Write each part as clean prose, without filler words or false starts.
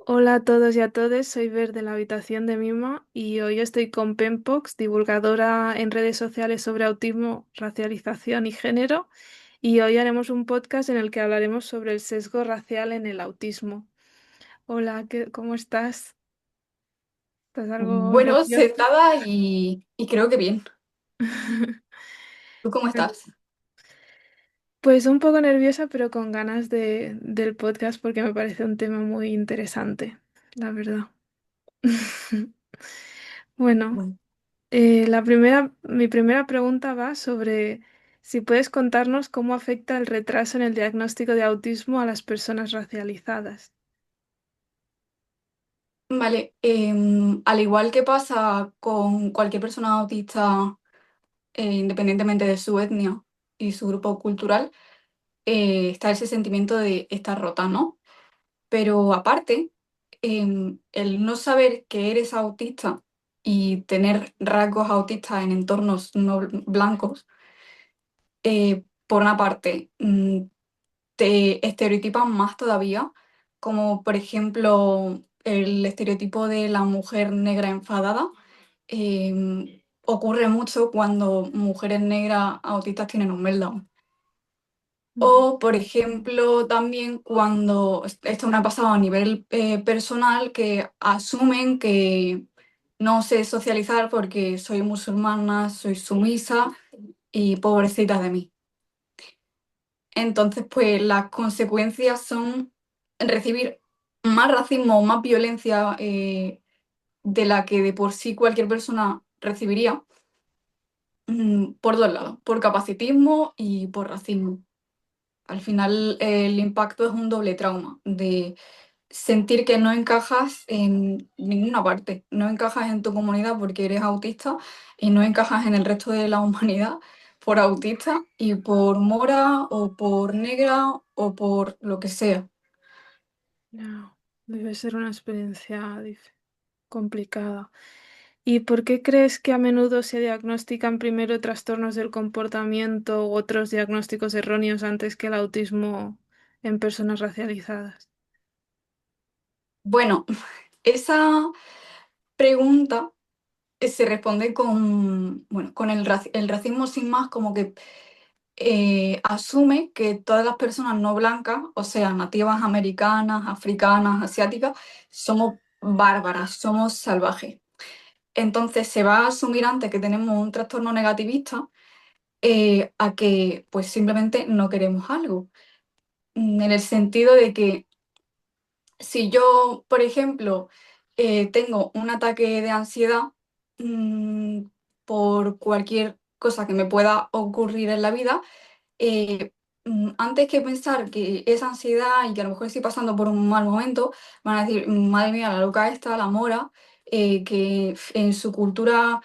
Hola a todos y a todas, soy Ver de la habitación de Mima y hoy estoy con Penpox, divulgadora en redes sociales sobre autismo, racialización y género, y hoy haremos un podcast en el que hablaremos sobre el sesgo racial en el autismo. Hola, ¿cómo estás? ¿Estás algo Bueno, nerviosa? sentada y creo que bien. ¿Tú cómo estás? Pues un poco nerviosa, pero con ganas del podcast porque me parece un tema muy interesante, la verdad. Bueno. Bueno, Mi primera pregunta va sobre si puedes contarnos cómo afecta el retraso en el diagnóstico de autismo a las personas racializadas. vale, al igual que pasa con cualquier persona autista, independientemente de su etnia y su grupo cultural, está ese sentimiento de estar rota, ¿no? Pero aparte, el no saber que eres autista y tener rasgos autistas en entornos no blancos, por una parte, te estereotipan más todavía, como por ejemplo el estereotipo de la mujer negra enfadada. Ocurre mucho cuando mujeres negras autistas tienen un meltdown. Ujú. O, por ejemplo, también cuando, esto me ha pasado a nivel personal, que asumen que no sé socializar porque soy musulmana, soy sumisa y pobrecita de mí. Entonces, pues las consecuencias son recibir más racismo o más violencia de la que de por sí cualquier persona recibiría, por dos lados, por capacitismo y por racismo. Al final, el impacto es un doble trauma de sentir que no encajas en ninguna parte, no encajas en tu comunidad porque eres autista y no encajas en el resto de la humanidad por autista y por mora o por negra o por lo que sea. Ya, debe ser una experiencia complicada. ¿Y por qué crees que a menudo se diagnostican primero trastornos del comportamiento u otros diagnósticos erróneos antes que el autismo en personas racializadas? Bueno, esa pregunta se responde con, bueno, con el racismo sin más, como que asume que todas las personas no blancas, o sea, nativas americanas, africanas, asiáticas, somos bárbaras, somos salvajes. Entonces se va a asumir antes que tenemos un trastorno negativista, a que pues simplemente no queremos algo. En el sentido de que si yo, por ejemplo, tengo un ataque de ansiedad, mm, por cualquier cosa que me pueda ocurrir en la vida, eh, antes que pensar que es ansiedad y que a lo mejor estoy pasando por un mal momento, van a decir, madre mía, la loca esta, la mora, que en su cultura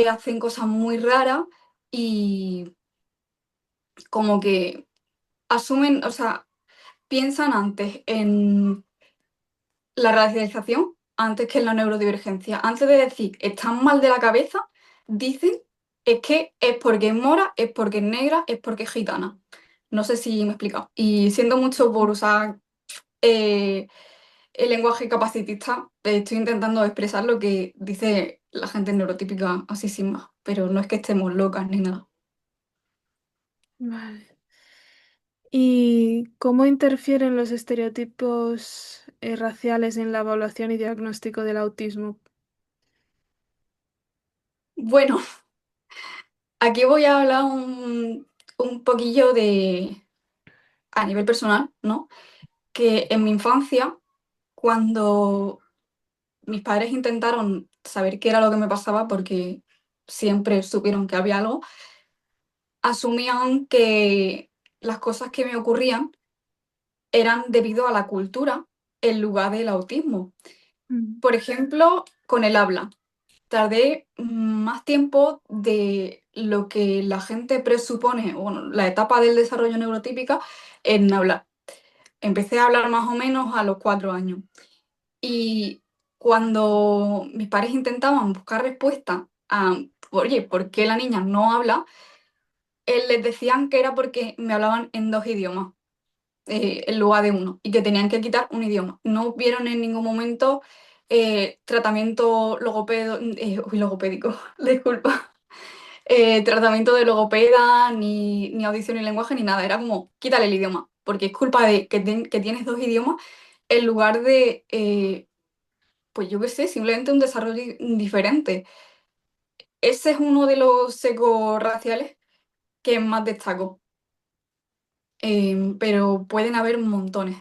hacen cosas muy raras y como que asumen, o sea, piensan antes en la racialización antes que en la neurodivergencia. Antes de decir están mal de la cabeza, dicen es que es porque es mora, es porque es negra, es porque es gitana. No sé si me he explicado. Y siento mucho por usar eh, el lenguaje capacitista, estoy intentando expresar lo que dice la gente neurotípica así sin más, pero no es que estemos locas ni nada. Vale. ¿Y cómo interfieren los estereotipos raciales en la evaluación y diagnóstico del autismo? Bueno, aquí voy a hablar un poquillo de a nivel personal, ¿no? Que en mi infancia, cuando mis padres intentaron saber qué era lo que me pasaba, porque siempre supieron que había algo, asumían que las cosas que me ocurrían eran debido a la cultura en lugar del autismo. Mm. Por ejemplo, con el habla. Tardé más tiempo de lo que la gente presupone, bueno, la etapa del desarrollo neurotípica en hablar. Empecé a hablar más o menos a los 4 años. Y cuando mis padres intentaban buscar respuesta a, oye, ¿por qué la niña no habla? Les decían que era porque me hablaban en dos idiomas. en lugar de uno y que tenían que quitar un idioma. No vieron en ningún momento tratamiento logopédico, disculpa, tratamiento de logopeda, ni audición ni lenguaje, ni nada. Era como, quítale el idioma, porque es culpa de que tienes dos idiomas en lugar de, pues yo qué sé, simplemente un desarrollo diferente. Ese es uno de los secos raciales que más destaco. Pero pueden haber montones,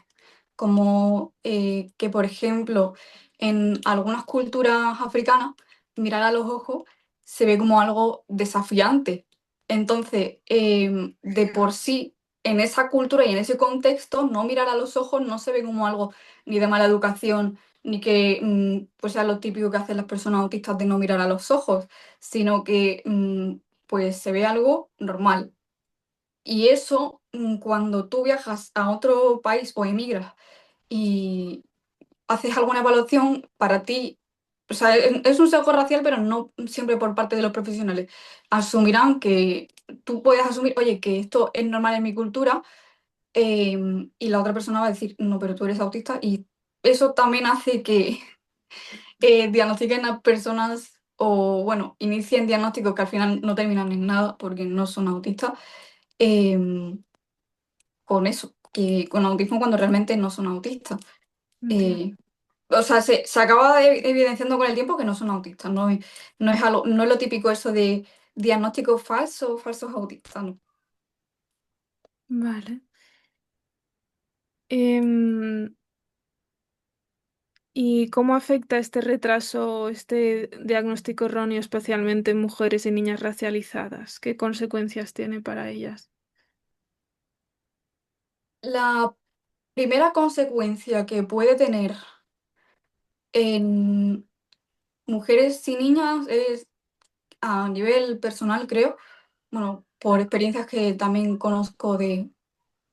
como que, por ejemplo, en algunas culturas africanas, mirar a los ojos se ve como algo desafiante. Entonces, de por sí, en esa cultura y en ese contexto, no mirar a los ojos no se ve como algo ni de mala educación, ni que pues sea lo típico que hacen las personas autistas de no mirar a los ojos, sino que pues se ve algo normal. Y eso, cuando tú viajas a otro país o emigras y haces alguna evaluación, para ti, o sea, es un sesgo racial, pero no siempre por parte de los profesionales. Asumirán que tú puedes asumir, oye, que esto es normal en mi cultura, y la otra persona va a decir, no, pero tú eres autista, y eso también hace que diagnostiquen a personas o, bueno, inicien diagnósticos que al final no terminan en nada porque no son autistas. em, con eso, que con autismo cuando realmente no son autistas. Entiendo. Eh, o sea, se acaba evidenciando con el tiempo que no son autistas, no es algo, no es lo típico eso de diagnóstico falso, falsos autistas, no. Vale. Em, ¿Y cómo afecta este retraso, este diagnóstico erróneo, especialmente en mujeres y niñas racializadas? ¿Qué consecuencias tiene para ellas? La primera consecuencia que puede tener en mujeres y niñas es a nivel personal, creo, bueno, por experiencias que también conozco de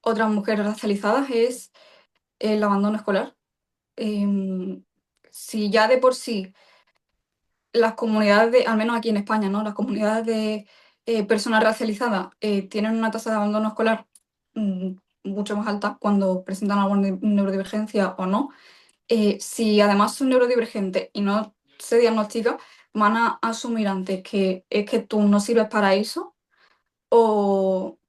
otras mujeres racializadas, es el abandono escolar. Em, si ya de por sí las comunidades de, al menos aquí en España, ¿no? Las comunidades de personas racializadas tienen una tasa de abandono escolar mm, mucho más alta cuando presentan alguna neurodivergencia o no. Si además son neurodivergentes y no se diagnostica, van a asumir antes que es que tú no sirves para eso. O,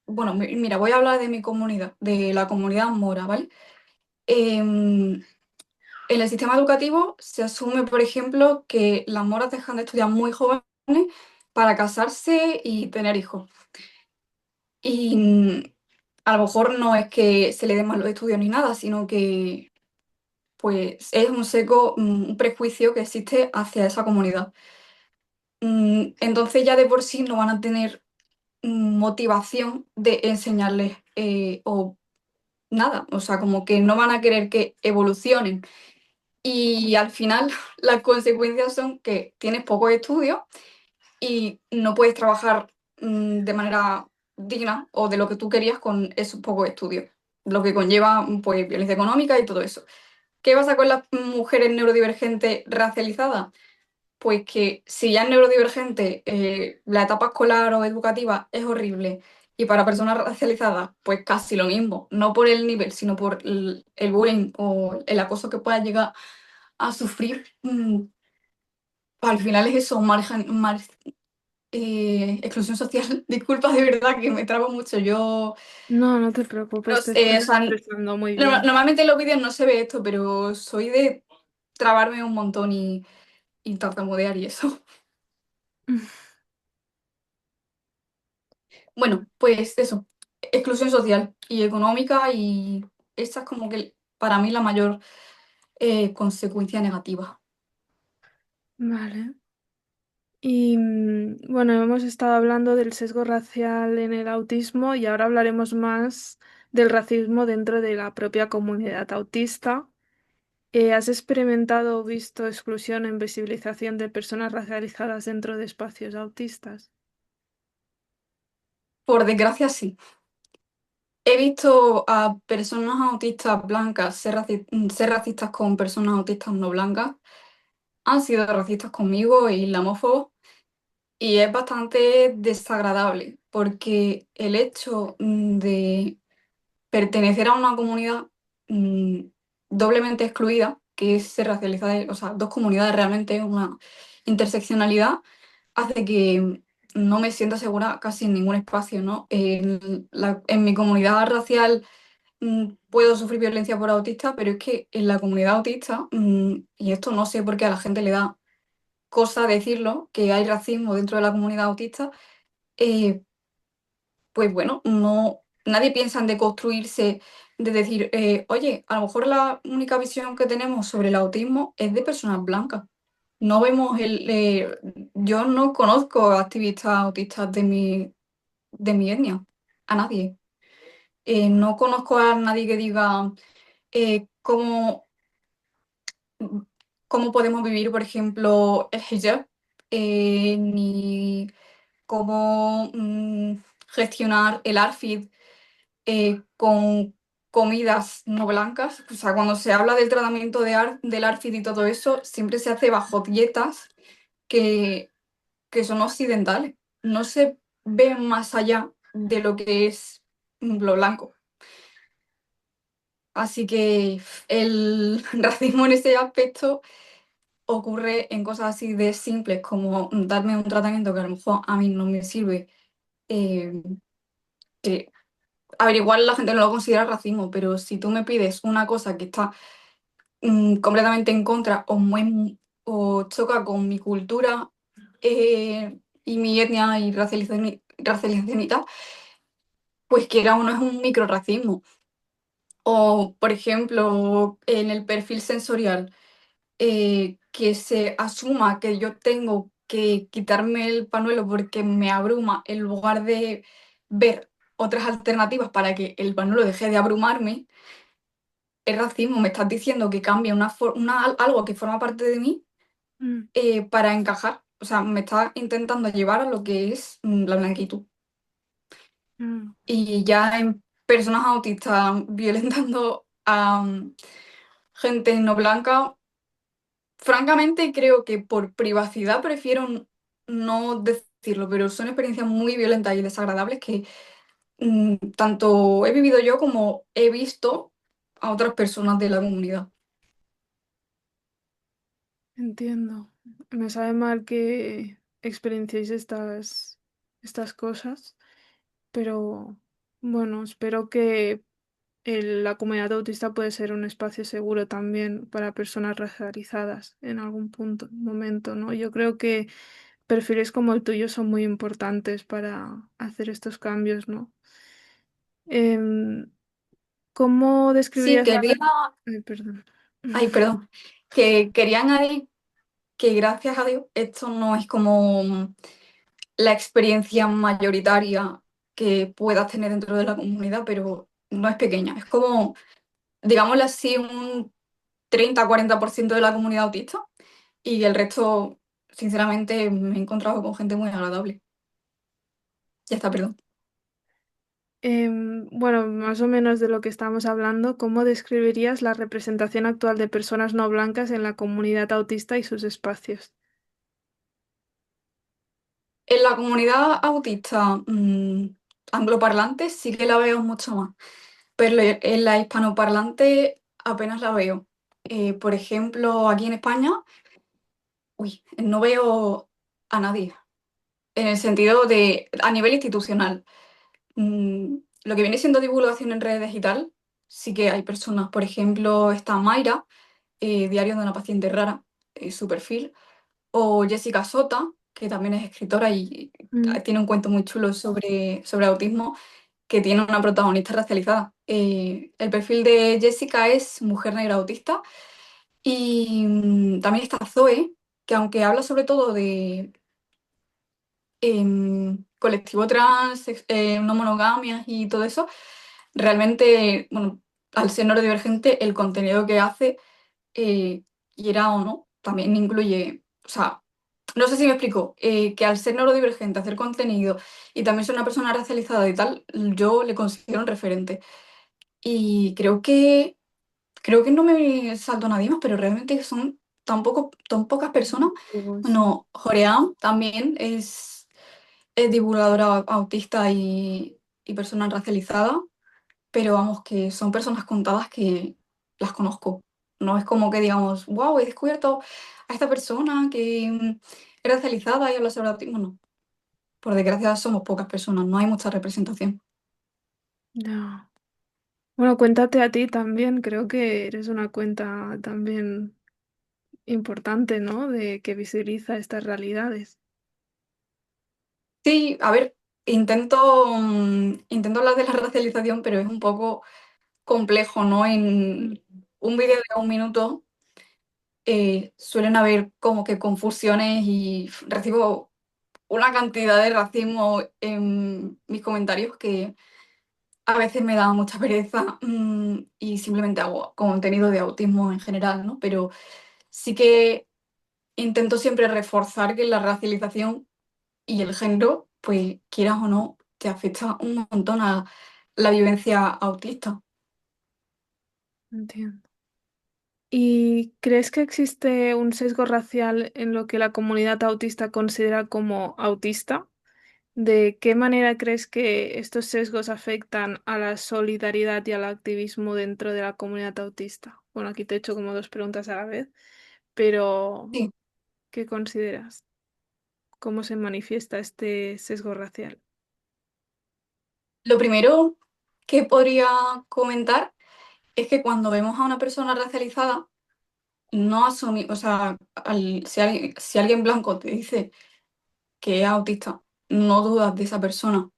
bueno, mira, voy a hablar de mi comunidad, de la comunidad mora, ¿vale? Em, En el sistema educativo se asume, por ejemplo, que las moras dejan de estudiar muy jóvenes para casarse y tener hijos. Y a lo mejor no es que se le den malos estudios ni nada, sino que pues es un seco, un prejuicio que existe hacia esa comunidad. Entonces ya de por sí no van a tener motivación de enseñarles o nada, o sea, como que no van a querer que evolucionen. Y al final las consecuencias son que tienes pocos estudios y no puedes trabajar de manera digna o de lo que tú querías con esos pocos estudios, lo que conlleva pues violencia económica y todo eso. ¿Qué pasa con las mujeres neurodivergentes racializadas? Pues que si ya es neurodivergente, la etapa escolar o educativa es horrible y para personas racializadas, pues casi lo mismo, no por el nivel, sino por el bullying o el acoso que pueda llegar a sufrir. Al final es eso, exclusión social. Disculpa, de verdad que me trabo mucho. Yo No, no te no preocupes, te sé, estás o sea, expresando muy bien. normalmente en los vídeos no se ve esto, pero soy de trabarme un montón y tartamudear y eso. Bueno, pues eso, exclusión social y económica y esa es como que para mí la mayor consecuencia negativa. Vale. Y bueno, hemos estado hablando del sesgo racial en el autismo y ahora hablaremos más del racismo dentro de la propia comunidad autista. ¿Has experimentado o visto exclusión o invisibilización de personas racializadas dentro de espacios autistas? Por desgracia, sí. He visto a personas autistas blancas ser racistas con personas autistas no blancas. Han sido racistas conmigo y islamófobos. Y es bastante desagradable porque el hecho de pertenecer a una comunidad mm, doblemente excluida, que es ser racializada, o sea, dos comunidades realmente, una interseccionalidad, hace que no me sienta segura casi en ningún espacio, ¿no? En mi comunidad racial puedo sufrir violencia por autista, pero es que en la comunidad autista, y esto no sé por qué a la gente le da cosa decirlo, que hay racismo dentro de la comunidad autista, eh, pues bueno, no, nadie piensa en deconstruirse, de decir, oye, a lo mejor la única visión que tenemos sobre el autismo es de personas blancas. No vemos yo no conozco activistas autistas de mi etnia, a nadie. No conozco a nadie que diga cómo, cómo podemos vivir, por ejemplo, el hijab, ni cómo gestionar el ARFID con comidas no blancas. O sea, cuando se habla del tratamiento del ARFID y todo eso, siempre se hace bajo dietas que, que son occidentales. No se ve más allá de lo que es lo blanco. Así que el racismo en ese aspecto ocurre en cosas así de simples como darme un tratamiento que a lo mejor a mí no me sirve. eh, que, a ver, igual la gente no lo considera racismo, pero si tú me pides una cosa que está completamente en contra o choca con mi cultura y mi etnia y racialización y tal, pues quiera o no es un microrracismo. O, por ejemplo, en el perfil sensorial, que se asuma que yo tengo que quitarme el panuelo porque me abruma en lugar de ver otras alternativas para que el panuelo deje de abrumarme, es racismo. Me estás diciendo que cambie algo que forma parte de mí Mm, para encajar. O sea, me estás intentando llevar a lo que es la blanquitud. mm. Y ya en personas autistas violentando a gente no blanca, francamente creo que por privacidad prefiero no decirlo, pero son experiencias muy violentas y desagradables que tanto he vivido yo como he visto a otras personas de la comunidad. Entiendo. Me sabe mal que experienciéis estas cosas, pero bueno, espero que la comunidad autista puede ser un espacio seguro también para personas racializadas en algún momento, ¿no? Yo creo que perfiles como el tuyo son muy importantes para hacer estos cambios, ¿no? Em, ¿Cómo Sí, describirías quería, Ay, perdón. ay, perdón, que quería añadir que gracias a Dios esto no es como la experiencia mayoritaria que puedas tener dentro de la comunidad, pero no es pequeña. Es como, digámoslo así, un 30-40% de la comunidad autista y el resto, sinceramente, me he encontrado con gente muy agradable. Ya está, perdón. Bueno, más o menos de lo que estamos hablando, ¿cómo describirías la representación actual de personas no blancas en la comunidad autista y sus espacios? En la comunidad autista angloparlante sí que la veo mucho más, pero en la hispanoparlante apenas la veo. Por ejemplo, aquí en España, no veo a nadie, en el sentido de, a nivel institucional. Lo que viene siendo divulgación en redes y tal, sí que hay personas. Por ejemplo, está Mayra, Diario de una paciente rara, su perfil, o Jessica Sota, que también es escritora y Mm, tiene un cuento muy chulo sobre autismo, que tiene una protagonista racializada. El perfil de Jessica es mujer negra autista y también está Zoe, que aunque habla sobre todo de colectivo trans, no monogamias y todo eso, realmente, bueno, al ser neurodivergente, el contenido que hace, quiera o no, también incluye, o sea, no sé si me explico, que al ser neurodivergente, hacer contenido y también ser una persona racializada y tal, yo le considero un referente. Y creo que no me salto a nadie más, pero realmente son tan pocas personas. luego sí. Bueno, Joream también es divulgadora autista y persona racializada, pero vamos, que son personas contadas que las conozco. No es como que digamos, wow, he descubierto a esta persona que era racializada y habla sobre autismo. No, por desgracia somos pocas personas, no hay mucha representación. Ya. Bueno, cuéntate a ti también. Creo que eres una cuenta también importante, ¿no? De que visibiliza estas realidades. Sí, a ver, intento hablar de la racialización, pero es un poco complejo, ¿no? Mm. En un vídeo de 1 minuto suelen haber como que confusiones y recibo una cantidad de racismo en mis comentarios que a veces me da mucha pereza y simplemente hago contenido de autismo en general, ¿no? Pero sí que intento siempre reforzar que la racialización y el género, pues quieras o no, te afecta un montón a la vivencia autista. Entiendo. ¿Y crees que existe un sesgo racial en lo que la comunidad autista considera como autista? ¿De qué manera crees que estos sesgos afectan a la solidaridad y al activismo dentro de la comunidad autista? Bueno, aquí te he hecho como dos preguntas a la vez, pero Sí, ¿qué consideras? ¿Cómo se manifiesta este sesgo racial? lo primero que podría comentar es que cuando vemos a una persona racializada, no asumimos, o sea, si alguien blanco te dice que es autista, no dudas de esa persona.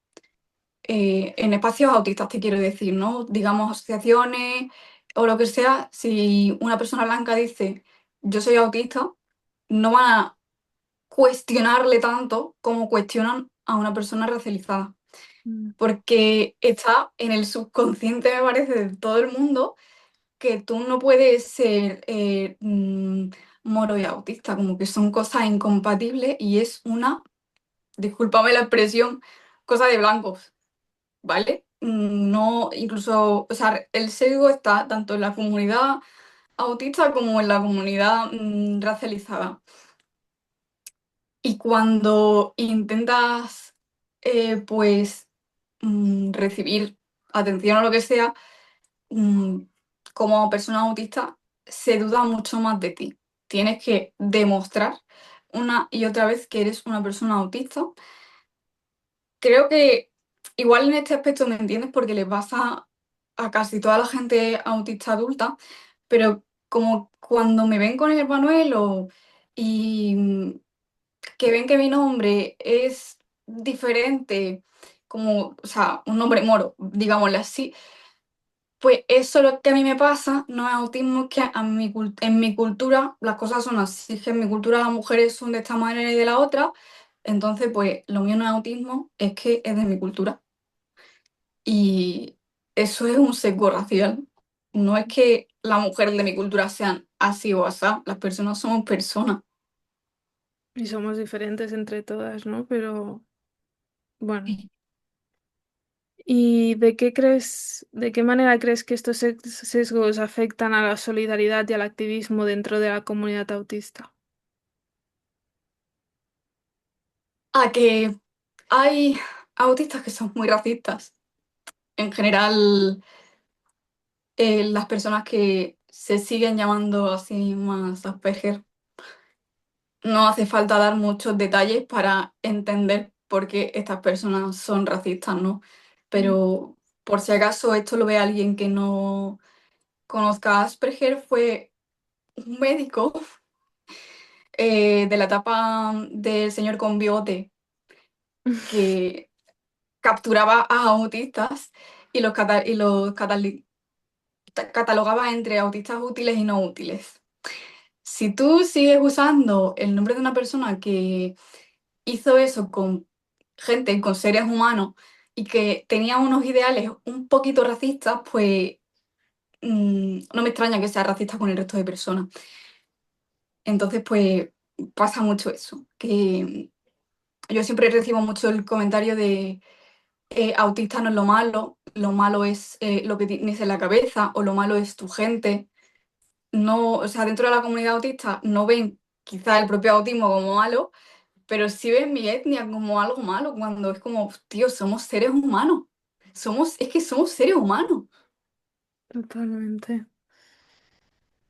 En espacios autistas te quiero decir, ¿no? Digamos asociaciones o lo que sea, si una persona blanca dice yo soy autista, no van a cuestionarle tanto como cuestionan a una persona racializada, Mm. porque está en el subconsciente, me parece, de todo el mundo que tú no puedes ser moro y autista, como que son cosas incompatibles y es una, discúlpame la expresión, cosa de blancos, ¿vale? No, incluso, o sea, el sesgo está tanto en la comunidad autista como en la comunidad racializada. Y cuando intentas, pues, recibir atención o lo que sea, mm, como persona autista, se duda mucho más de ti. Tienes que demostrar una y otra vez que eres una persona autista. Creo que igual en este aspecto me entiendes porque le pasa a casi toda la gente autista adulta, pero como cuando me ven con el panuelo y que ven que mi nombre es diferente, como, o sea, un nombre moro, digámosle así, pues eso lo que a mí me pasa no es autismo, es que en mi cultura las cosas son así, es que en mi cultura las mujeres son de esta manera y de la otra, entonces pues lo mío no es autismo, es que es de mi cultura. Y eso es un sesgo racial. No es que las mujeres de mi cultura sean así o asá, las personas somos personas. Y somos diferentes entre todas, ¿no? Pero bueno. ¿Y de qué manera crees que estos sesgos afectan a la solidaridad y al activismo dentro de la comunidad autista? A que hay autistas que son muy racistas. En general, las personas que se siguen llamando así más Asperger, no hace falta dar muchos detalles para entender por qué estas personas son racistas, ¿no? Mm. Pero por si acaso esto lo ve alguien que no conozca a Asperger, fue un médico de la etapa del señor con bigote que capturaba a autistas y catalogaba entre autistas útiles y no útiles. Si tú sigues usando el nombre de una persona que hizo eso con gente, con seres humanos, y que tenía unos ideales un poquito racistas, pues no me extraña que sea racista con el resto de personas. Entonces, pues pasa mucho eso, que yo siempre recibo mucho el comentario de autista no es lo malo es lo que tienes en la cabeza o lo malo es tu gente. No, o sea, dentro de la comunidad autista no ven quizá el propio autismo como malo, pero sí ven mi etnia como algo malo, cuando es como, tío, somos seres humanos. es que somos seres humanos. Totalmente.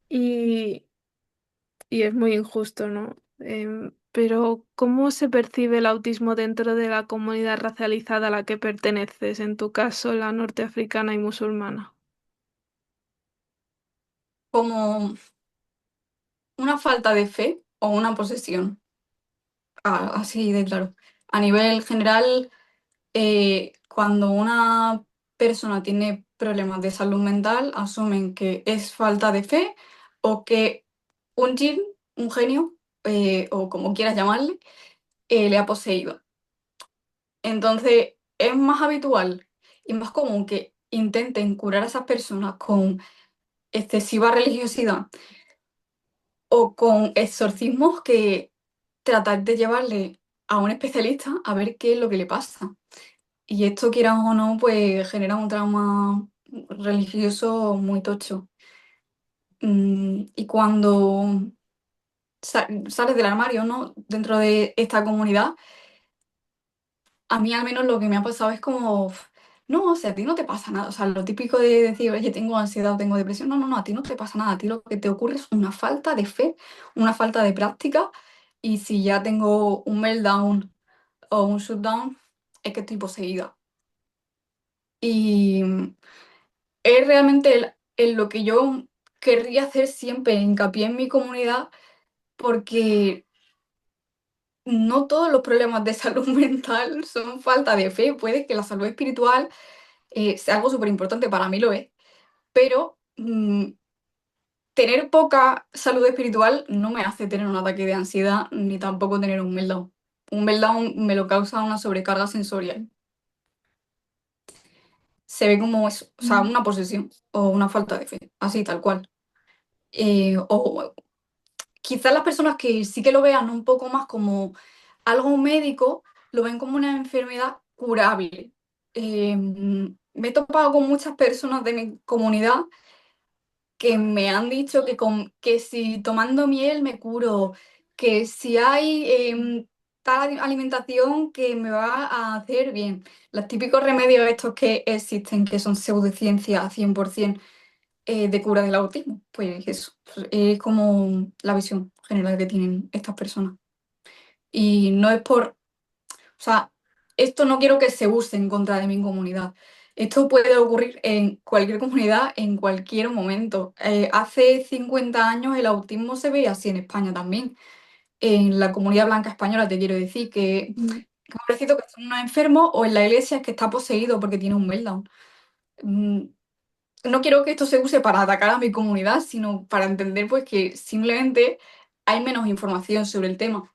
Y, y es muy injusto, ¿no? Pero ¿cómo se percibe el autismo dentro de la comunidad racializada a la que perteneces, en tu caso, la norteafricana y musulmana? Como una falta de fe o una posesión, así de claro. A nivel general, cuando una persona tiene problemas de salud mental, asumen que es falta de fe o que un jinn, un genio, o como quieras llamarle, le ha poseído. Entonces, es más habitual y más común que intenten curar a esas personas con excesiva religiosidad o con exorcismos que tratar de llevarle a un especialista a ver qué es lo que le pasa. Y esto, quieras o no, pues genera un trauma religioso muy tocho. Y cuando sales del armario, ¿no? Dentro de esta comunidad, a mí al menos lo que me ha pasado es como, no, o sea, a ti no te pasa nada. O sea, lo típico de decir, oye, tengo ansiedad o tengo depresión. No, no, no, a ti no te pasa nada. A ti lo que te ocurre es una falta de fe, una falta de práctica. Y si ya tengo un meltdown o un shutdown, es que estoy poseída. Y es realmente en lo que yo querría hacer siempre hincapié en mi comunidad, porque no todos los problemas de salud mental son falta de fe. Puede que la salud espiritual sea algo súper importante, para mí lo es, pero tener poca salud espiritual no me hace tener un ataque de ansiedad ni tampoco tener un meltdown. Un meltdown me lo causa una sobrecarga sensorial. Se ve como eso, o sea, Mm. una posesión o una falta de fe, así tal cual. O quizás las personas que sí que lo vean un poco más como algo médico, lo ven como una enfermedad curable. Me he topado con muchas personas de mi comunidad que me han dicho que si tomando miel me curo, que si hay tal alimentación que me va a hacer bien. Los típicos remedios estos que existen, que son pseudociencia 100% de cura del autismo, pues eso, es como la visión general que tienen estas personas. Y no es por, o sea, esto no quiero que se use en contra de mi comunidad. Esto puede ocurrir en cualquier comunidad, en cualquier momento. Hace 50 años el autismo se veía así en España también. En la comunidad blanca española te quiero decir Mm. que pobrecito que son unos enfermos o en la iglesia es que está poseído porque tiene un meltdown. Mm, no quiero que esto se use para atacar a mi comunidad, sino para entender pues que simplemente hay menos información sobre el tema.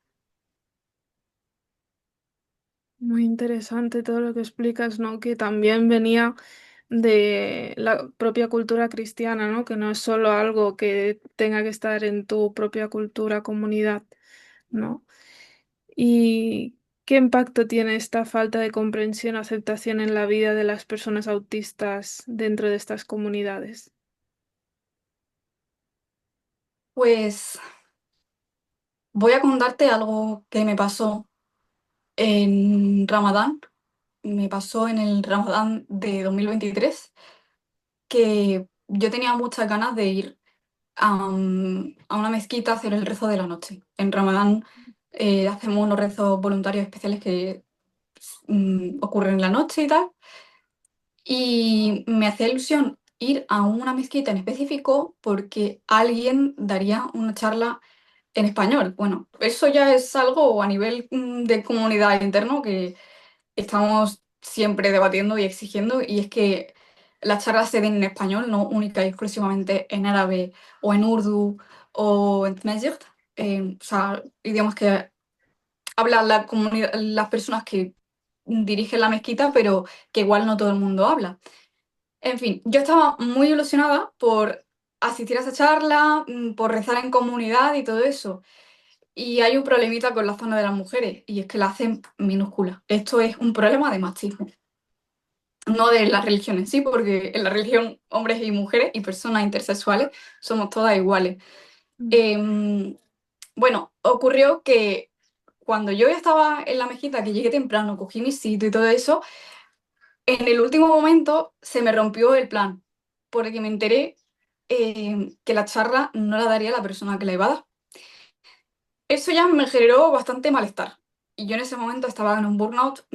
Muy interesante todo lo que explicas, ¿no? Que también venía de la propia cultura cristiana, ¿no? Que no es solo algo que tenga que estar en tu propia cultura, comunidad, ¿no? ¿Y qué impacto tiene esta falta de comprensión o aceptación en la vida de las personas autistas dentro de estas comunidades? Pues voy a contarte algo que me pasó en Ramadán. Me pasó en el Ramadán de 2023 que yo tenía muchas ganas de ir a una mezquita a hacer el rezo de la noche. En Ramadán hacemos unos rezos voluntarios especiales que ocurren en la noche y tal. Y me hacía ilusión ir a una mezquita en específico porque alguien daría una charla en español. Bueno, eso ya es algo a nivel de comunidad interno que estamos siempre debatiendo y exigiendo, y es que las charlas se den en español, no única y exclusivamente en árabe o en urdu o en tamazight, o sea, idiomas que hablan la comunidad, las personas que dirigen la mezquita, pero que igual no todo el mundo habla. En fin, yo estaba muy ilusionada por asistir a esa charla, por rezar en comunidad y todo eso. Y hay un problemita con la zona de las mujeres, y es que la hacen minúscula. Esto es un problema de machismo, no de la religión en sí, porque en la religión hombres y mujeres y personas intersexuales somos todas iguales. Mm. Em, bueno, ocurrió que cuando yo ya estaba en la mezquita, que llegué temprano, cogí mi sitio y todo eso, En el último momento se me rompió el plan, porque me enteré que la charla no la daría la persona que la iba a dar. Eso ya me generó bastante malestar. Y yo en ese momento estaba en un burnout,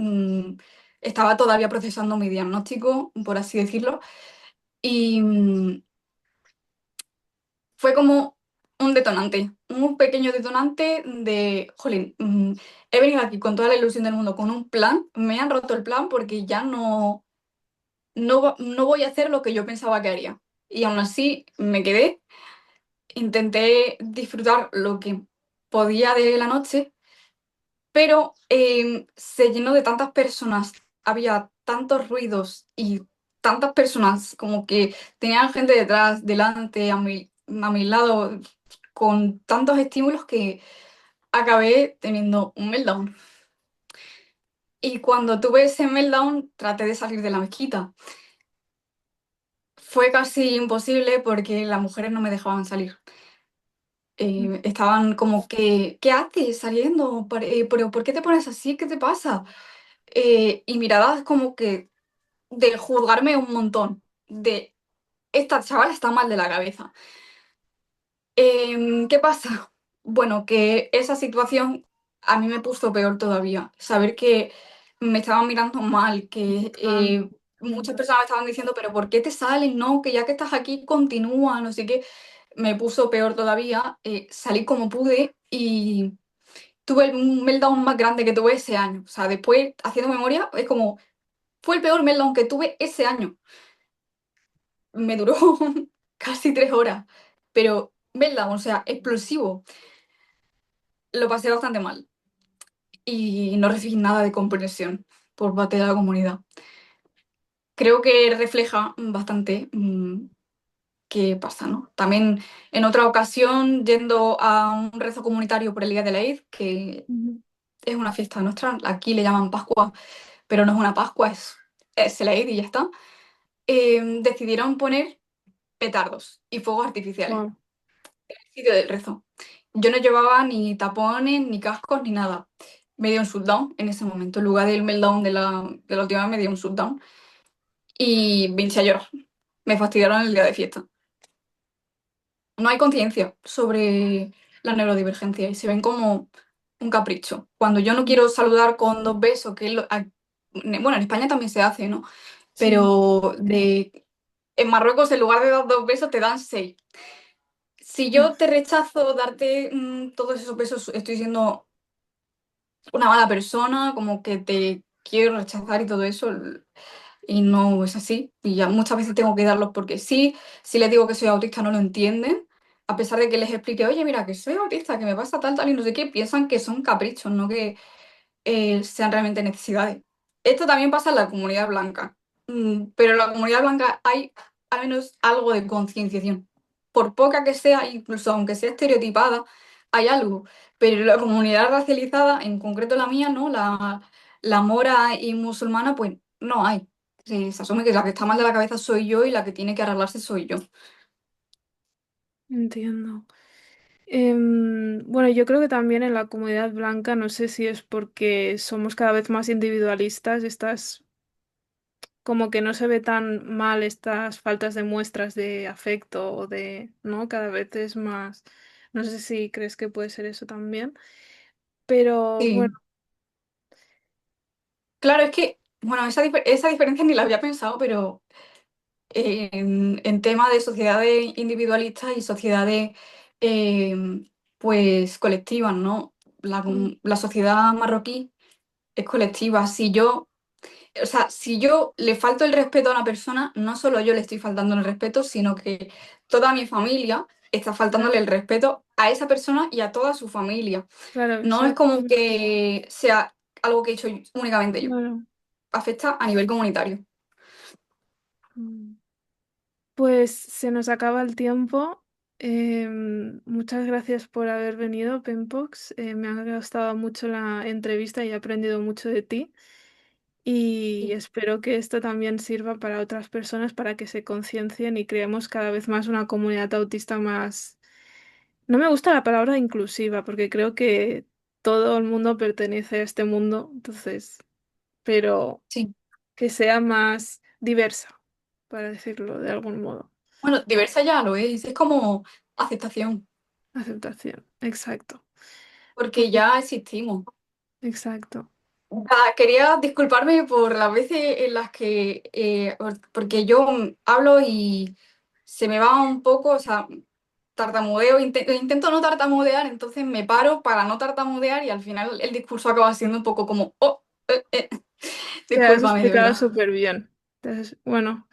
estaba todavía procesando mi diagnóstico, por así decirlo, y fue como un detonante, un pequeño detonante de, jolín, he venido aquí con toda la ilusión del mundo, con un plan, me han roto el plan porque ya no voy a hacer lo que yo pensaba que haría. Y aún así me quedé, intenté disfrutar lo que podía de la noche, pero se llenó de tantas personas, había tantos ruidos y tantas personas como que tenían gente detrás, delante, a mi lado, con tantos estímulos que acabé teniendo un meltdown. Y cuando tuve ese meltdown, traté de salir de la mezquita. Fue casi imposible porque las mujeres no me dejaban salir. Estaban como que, ¿qué haces saliendo? ¿Pero por qué te pones así? ¿Qué te pasa? Y miradas como que de juzgarme un montón, de esta chavala está mal de la cabeza. ¿Qué pasa? Bueno, que esa situación a mí me puso peor todavía. Saber que me estaban mirando mal, que muchas personas me estaban diciendo, pero ¿por qué te sales? No, que ya que estás aquí, continúa, no sé qué. Me puso peor todavía. Salí como pude y tuve el meltdown más grande que tuve ese año. O sea, después, haciendo memoria, es como, fue el peor meltdown que tuve ese año. Me duró casi 3 horas, pero meltdown, o sea, explosivo. Lo pasé bastante mal y no recibí nada de comprensión por parte de la comunidad. Creo que refleja bastante qué pasa, ¿no? También en otra ocasión, yendo a un rezo comunitario por el Día de la Eid, que Ujú. es una fiesta nuestra, aquí le llaman Pascua, pero no es una Pascua, es el Eid y ya está, decidieron poner petardos y fuegos artificiales Wow. en el sitio del rezo. Yo no llevaba ni tapones, ni cascos, ni nada. Me dio un shutdown en ese momento. En lugar del meltdown de la última vez, me dio un shutdown. Y vine a llorar. Me fastidiaron el día de fiesta. No hay conciencia sobre la neurodivergencia y se ven como un capricho. Cuando yo no quiero saludar con 2 besos, que es bueno, en España también se hace, ¿no? Sí, Pero en Marruecos, en lugar de dar 2 besos, te dan 6. Si yo te rechazo darte todos esos besos, estoy siendo una mala persona, como que te quiero rechazar y todo eso, y no es así. Y ya muchas veces tengo que darlos porque sí, si les digo que soy autista no lo entienden, a pesar de que les explique, oye, mira, que soy autista, que me pasa tal, tal y no sé qué, piensan que son caprichos, no que sean realmente necesidades. Esto también pasa en la comunidad blanca. Pero en la comunidad blanca hay al menos algo de concienciación. Por poca que sea, incluso aunque sea estereotipada, hay algo. Pero en la comunidad racializada, en concreto la mía, ¿no? La mora y musulmana, pues no hay. Se asume que la que está mal de la cabeza soy yo y la que tiene que arreglarse soy yo. entiendo. Bueno, yo creo que también en la comunidad blanca, no sé si es porque somos cada vez más individualistas, estas como que no se ve tan mal estas faltas de muestras de afecto o de, ¿no? Cada vez es más, no sé si crees que puede ser eso también, pero bueno, Sí. Claro, es que, bueno, esa diferencia ni la había pensado, pero en tema de sociedades individualistas y sociedades pues colectivas, ¿no? mm, La sociedad marroquí es colectiva. O sea, si yo le falto el respeto a una persona, no solo yo le estoy faltando el respeto, sino que toda mi familia está faltándole claro, el respeto a esa persona y a toda su familia. claro, No es como exactamente. que sea algo que he hecho únicamente yo. Claro. Afecta a nivel comunitario. Mm. Pues se nos acaba el tiempo. Muchas gracias por haber venido, Penpox. Me ha gustado mucho la entrevista y he aprendido mucho de ti. Y espero que esto también sirva para otras personas para que se conciencien y creemos cada vez más una comunidad autista más... No me gusta la palabra inclusiva porque creo que todo el mundo pertenece a este mundo, entonces, pero Sí. que sea más diversa, para decirlo de algún modo. Bueno, diversa ya lo es como aceptación, Aceptación, exacto. porque Pues, ya existimos. exacto. Quería disculparme por las veces en las que, porque yo hablo y se me va un poco, o sea, tartamudeo, intento no tartamudear, entonces me paro para no tartamudear y al final el discurso acaba siendo un poco como, oh, Te has discúlpame de explicado verdad. súper bien. Bueno,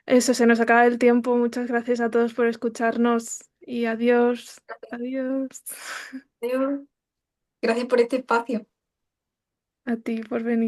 eso se nos acaba el tiempo. Muchas gracias a todos por escucharnos y adiós. Adiós. Adiós. Gracias por este espacio. A ti por venir.